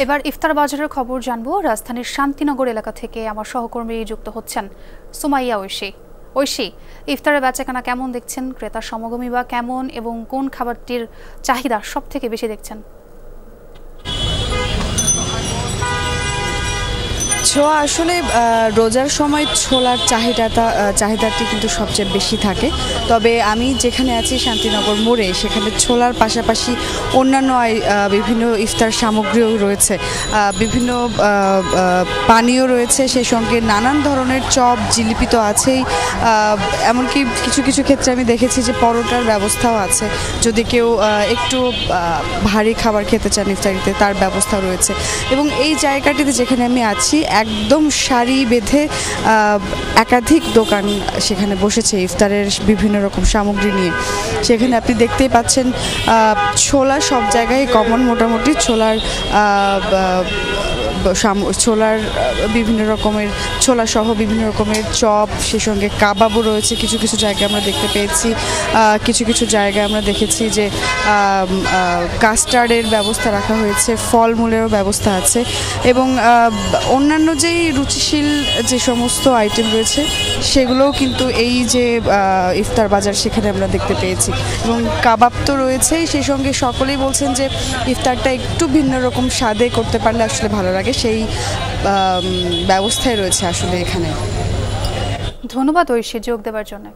এবার ইফতার বাজারের খবর জানবো। রাজধানীর শান্তিনগর এলাকা থেকে আমার সহকর্মী যুক্ত হচ্ছেন সুমাইয়া ঐশী। ইফতারের বেচাকেনা কেমন দেখছেন? ক্রেতার সমাগমই বা কেমন এবং কোন খাবারটির চাহিদা সব থেকে বেশি দেখছেন? ছোঁয়া আসলে রোজার সময় ছোলার চাহিদাটি কিন্তু সবচেয়ে বেশি থাকে। তবে আমি যেখানে আছি শান্তিনগর মোড়ে, সেখানে ছোলার পাশাপাশি অন্যান্য বিভিন্ন ইফতার সামগ্রীও রয়েছে, বিভিন্ন পানীয় রয়েছে, সেই সঙ্গে নানান ধরনের চপ জিলিপি তো আছেই। এমনকি কিছু কিছু ক্ষেত্রে আমি দেখেছি যে পরোটার ব্যবস্থাও আছে, যদি কেউ একটু ভারী খাবার খেতে চান ইফতারিতে, তার ব্যবস্থা রয়েছে। এবং এই জায়গাটিতে যেখানে আমি আছি একদম সারি বেঁধে একাধিক দোকান সেখানে বসেছে ইফতারের বিভিন্ন রকম সামগ্রী নিয়ে। সেখানে আপনি দেখতেই পাচ্ছেন ছোলা সব জায়গায় কমন, মোটামুটি ছোলার বিভিন্ন রকমের ছোলা সহ বিভিন্ন রকমের চপ, সেই সঙ্গে কাবাবও রয়েছে। কিছু কিছু জায়গায় আমরা দেখতে পেয়েছি, কিছু কিছু জায়গায় আমরা দেখেছি যে কাস্টার্ডের ব্যবস্থা রাখা হয়েছে, ফলমূলেরও ব্যবস্থা আছে এবং অন্যান্য যেই রুচিশীল যে সমস্ত আইটেম রয়েছে সেগুলোও কিন্তু এই যে ইফতার বাজার সেখানে আমরা দেখতে পেয়েছি। এবং কাবাব তো রয়েছেই, সেই সঙ্গে সকলেই বলছেন যে ইফতারটা একটু ভিন্ন রকম স্বাদে করতে পারলে আসলে ভালো লাগে, সেই ব্যবস্থায় রয়েছে আসলে এখানে। ধন্যবাদ ঐশী যোগ দেওয়ার জন্য।